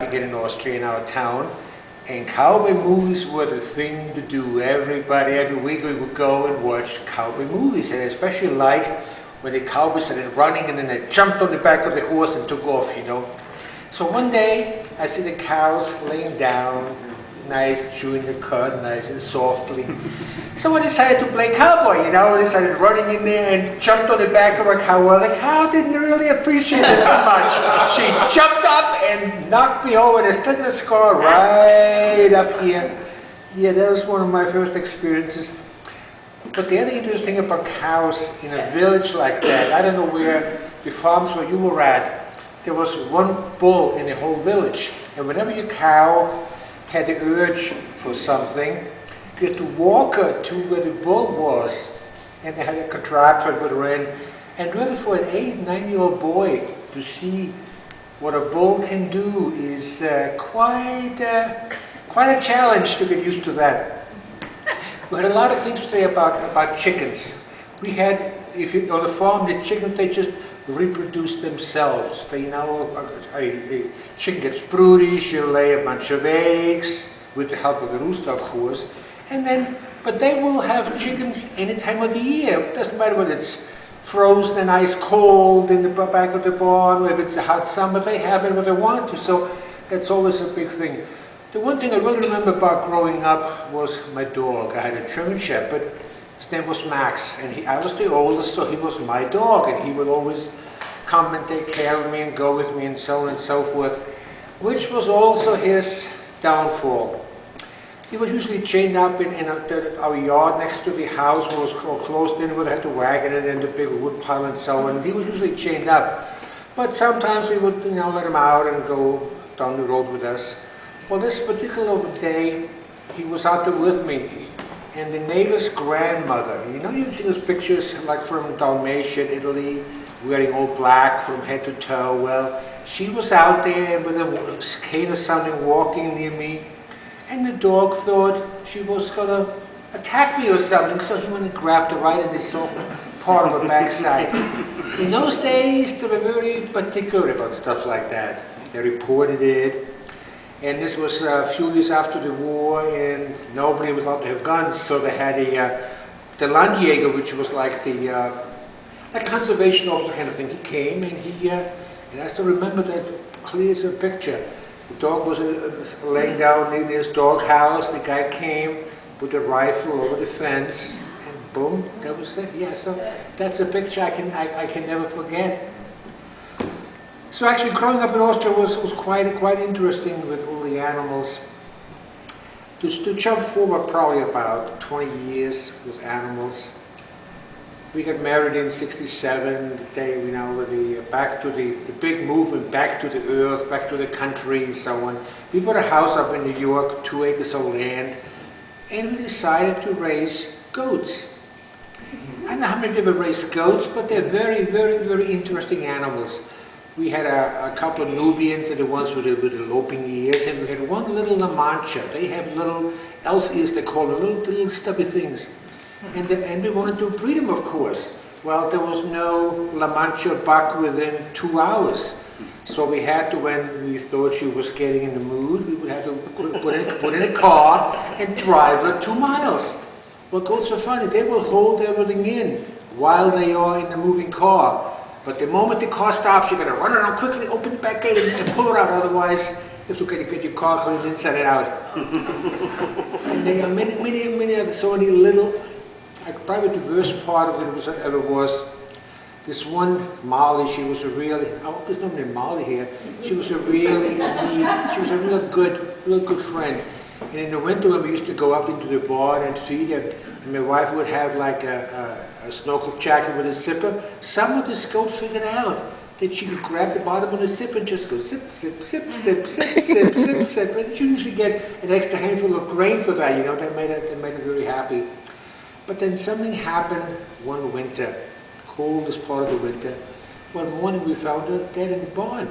back again in Austria, in our town. And cowboy movies were the thing to do. Everybody, every week we would go and watch cowboy movies. And I especially liked when the cowboys started running and then they jumped on the back of the horse and took off, you know. So one day, I see the cows laying down, nice, chewing the cud, nice and softly. So I decided to play cowboy, you know. They started running in there and jumped on the back of a cow. Well, the cow didn't really appreciate it too much. She jumped up and knocked me over. There's still a scar right up here. Yeah, that was one of my first experiences. But the other interesting thing about cows in a village like that, I don't know where the farms where you were at, there was one bull in the whole village. And whenever your cow had the urge for something, you had to walk her to where the bull was. And they had a contraption put her in. And really for an 8-, 9-year-old boy to see what a bull can do is quite a challenge to get used to that. We had a lot of things to say about chickens. We had, on the farm, the chickens, they just reproduce themselves. They, you know, a chicken gets broody, she'll lay a bunch of eggs, with the help of the rooster, of course. And then, but they will have chickens any time of the year. It doesn't matter whether it's frozen and ice cold in the back of the barn, or if it's a hot summer, they have it when they want to. So that's always a big thing. The one thing I really remember about growing up was my dog. I had a German Shepherd. His name was Max, and I was the oldest, so he was my dog, and he would always come and take care of me and go with me and so on and so forth, which was also his downfall. He was usually chained up in our yard next to the house, was closed in, would have to wagon it in the big wood pile and so on. He was usually chained up. But sometimes we would, you know, let him out and go down the road with us. Well, this particular day, he was out there with me. And the neighbor's grandmother, you know, you see those pictures like from Dalmatia, Italy, wearing all black from head to toe. Well, she was out there with a cane or something walking near me. And the dog thought she was going to attack me or something, so he went and grabbed her right in the soft part of her backside. In those days, they were very particular about stuff like that. They reported it. And this was a few years after the war, and nobody was allowed to have guns, so they had the Landjäger, which was like the a conservation officer kind of thing. He came, and I still remember that clear as a picture. The dog was laying down in his dog house. The guy came with a rifle over the fence, and boom, that was it. Yeah, so that's a picture I can never forget. So actually, growing up in Austria was quite interesting with all the animals. To jump forward probably about 20 years with animals. We got married in '67, the day, you know, back to the big movement, back to the earth, back to the country and so on. We bought a house up in New York, 2 acres of land, and we decided to raise goats. I don't know how many people raise goats, but they're very, very, very interesting animals. We had a couple of Nubians, and the ones with the loping ears, and we had one little La Mancha. They have little elf ears, they call them, little stubby things. And we wanted to breed them, of course. Well, there was no La Mancha buck within 2 hours. So we had to, when we thought she was getting in the mood, we would have to put in a car and drive her 2 miles. Well, goats are funny. They will hold everything in while they are in the moving car. But the moment the car stops, you've got to run around quickly, open the back gate, and pull her out. Otherwise, you have to get your car cleaned inside and out. And there are many so many little. Probably the worst part of it ever was this one Molly. She was a really, I hope there's nobody named Molly here. She was a really neat, she was a real good friend. And in the winter when we used to go up into the barn and feed her, and my wife would have like a snorkel jacket with a zipper, some of this goat figured out that she could grab the bottom of the zipper and just go zip, zip, zip, zip, zip, zip, zip, zip. And she usually get an extra handful of grain for that, you know, that made her very happy. But then something happened one winter, coldest part of the winter. One morning we found her dead in the barn.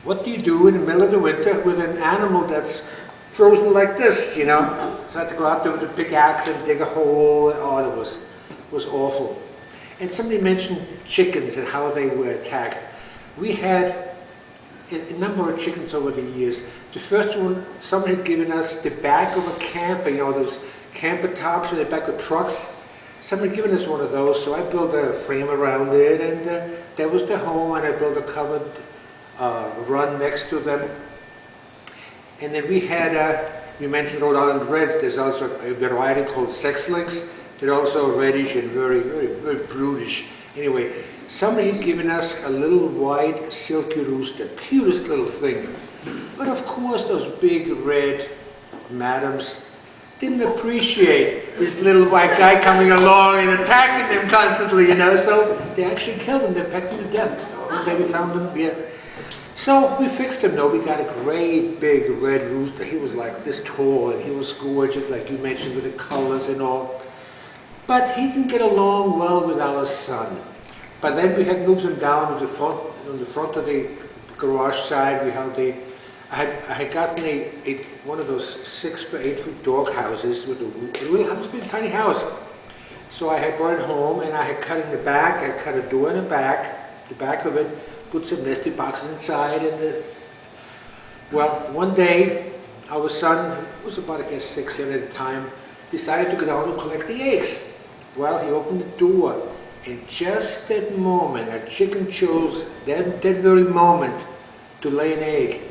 What do you do in the middle of the winter with an animal that's frozen like this, you know? So I had to go out there with a pickaxe and dig a hole. Oh, it was awful. And somebody mentioned chickens and how they were attacked. We had a number of chickens over the years. The first one, someone had given us the back of a camper, you know, those camper tops in the back of trucks. Someone had given us one of those, so I built a frame around it, and that was the home, and I built a covered run next to them. And then we had, you mentioned Rhode Island Reds, there's also a variety called Sex Links. They're also reddish and very, very, very brutish. Anyway, somebody had given us a little white silky rooster, cutest little thing. But of course those big red madams didn't appreciate this little white guy coming along and attacking them constantly, you know, so they actually killed him, they pecked him to death. One day we found him, yeah. So we fixed him, though. We got a great big red rooster. He was like this tall, and he was gorgeous, like you mentioned, with the colors and all. But he didn't get along well with our son. But then we had moved him down to the front, on the front of the garage side. We had I had gotten one of those 6 by 8 foot dog houses with a little house, a tiny house. So I had brought it home, and I had cut in the back. I cut a door in the back of it, put some nesting boxes inside, and well, one day our son, who was about, I guess, 6, 7 at the time, decided to go down and collect the eggs. Well, he opened the door, and just that moment, a chicken chose that very moment to lay an egg.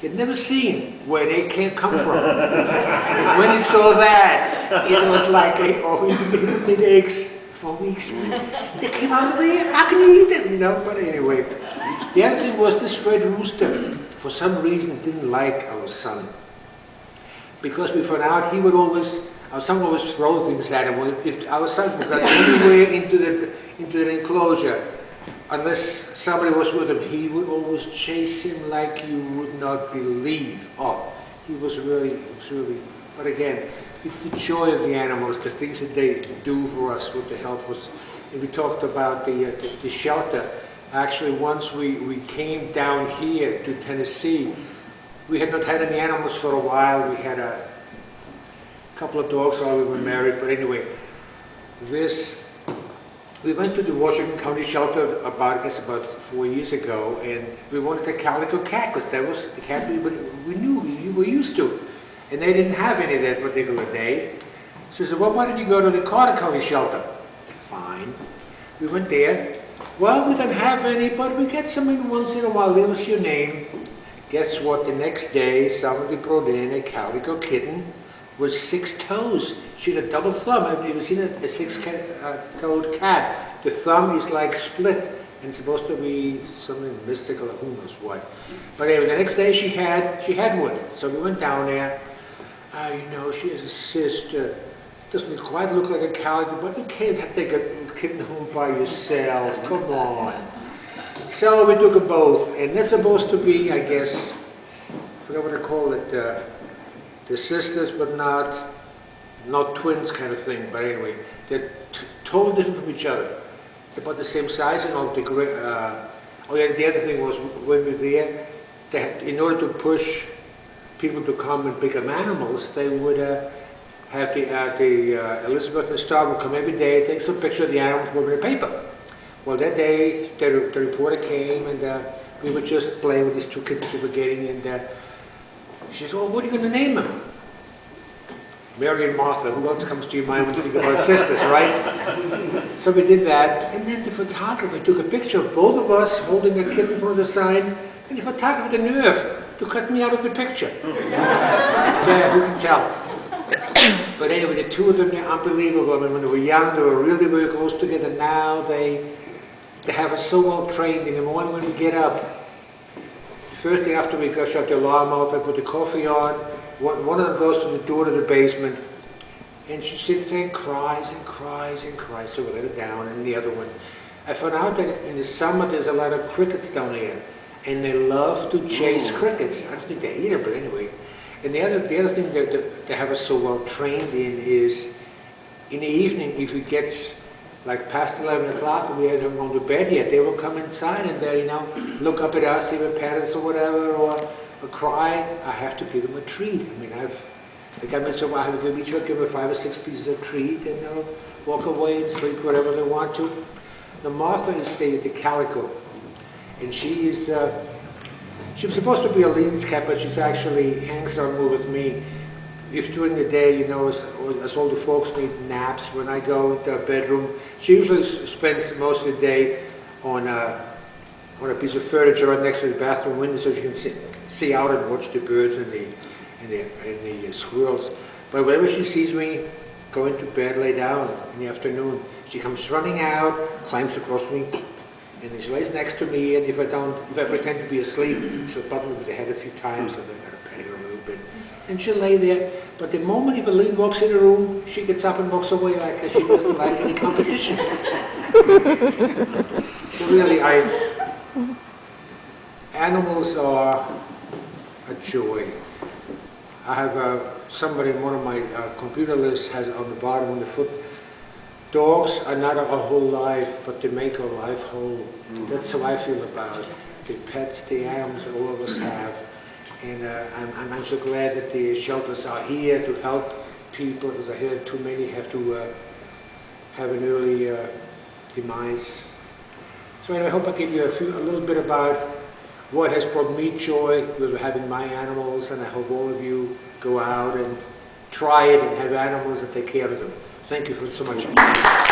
He had never seen where an egg can come from. And when he saw that, it was like, oh, he didn't need eggs for weeks. They came out of there, how can you eat them, you know? But anyway, the other thing was this red rooster, for some reason, didn't like our son. Because we found out he would always, our son would always throw things at him. If our son got anywhere into the enclosure, unless somebody was with him, he would always chase him like you would not believe. Oh, he was really, but again, it's the joy of the animals, the things that they do for us with the help us. And we talked about the shelter. Actually, once we came down here to Tennessee, we had not had any animals for a while. We had a couple of dogs while we were married, but anyway, we went to the Washington County shelter about 4 years ago, and we wanted a calico cat, because that was the cat we knew, we were used to. And they didn't have any that particular day. So I said, well, why don't you go to the Carter County shelter? Fine. We went there. Well, we don't have any, but we get some in once in a while. Leave us your name. Guess what? The next day, somebody brought in a calico kitten with 6 toes. She had a double thumb. I've never seen a 6-toed cat. The thumb is like split, and it's supposed to be something mystical or who knows what. But anyway, the next day she had one. So we went down there. You know, she has a sister. Doesn't quite look like a calico, but you can't take a kitten home by yourself. Come on. So we took them both, and they're supposed to be, I guess, I forgot what I call it, they're sisters, but not twins kind of thing. But anyway, they're totally different from each other. They're about the same size and all. Oh yeah, the other thing was when we were there, in order to push people to come and pick up animals, they would have the Elizabeth and the Star would come every day, take some picture of the animals, put them in the paper. Well, that day, the reporter came, and we were just playing with these 2 kittens we were getting, and she said, well, what are you going to name them? Mary and Martha. Who else comes to your mind when you think about sisters, right? So we did that, and then the photographer took a picture of both of us holding a kitten from the side, and the photographer had the nerve to cut me out of the picture. Yeah, who can tell? But anyway, the 2 of them, they're unbelievable. I mean, when they were young, they were really, really close together. Now they have us so well trained. In the morning when we get up, the first thing after we shut the alarm out, I put the coffee on. One of them goes to the door to the basement, and she sits there and cries and cries and cries. So we let her down, and the other one. I found out that in the summer there's a lot of crickets down here, and they love to chase crickets. I don't think they eat them, but anyway. And the other thing that they have us so well trained in is, in the evening, if it gets like past 11 o'clock and we haven't gone to bed yet, they will come inside and they, you know, look up at us, even pat us or whatever, or cry. I have to give them a treat. I mean, they got me so I have to give them 5 or 6 pieces of treat, and they'll walk away and sleep whatever they want to. Now Martha is the calico, and she is She was supposed to be a Leeds cat, but she's actually hangs out more with me. If during the day, you know, as older folks need naps, when I go into her bedroom, she usually spends most of the day on a piece of furniture right next to the bathroom window, so she can see out and watch the birds and the squirrels. But whenever she sees me going to bed, lay down in the afternoon, she comes running out, climbs across me, and she lays next to me. And if I pretend to be asleep, she'll bump me with the head a few times, so I gotta pet her a little bit. And she'll lay there. But the moment if Aline walks in the room, she gets up and walks away like she doesn't like any competition. So really, animals are a joy. I have somebody in one of my computer lists has on the bottom on the foot, dogs are not our whole life, but they make our life whole. That's how I feel about the pets, the animals that all of us have. And I'm so glad that the shelters are here to help people, because I hear too many have to have an early demise. So anyway, I hope I give you a little bit about what has brought me joy with having my animals, and I hope all of you go out and try it and have animals and take care of them. Thank you so much.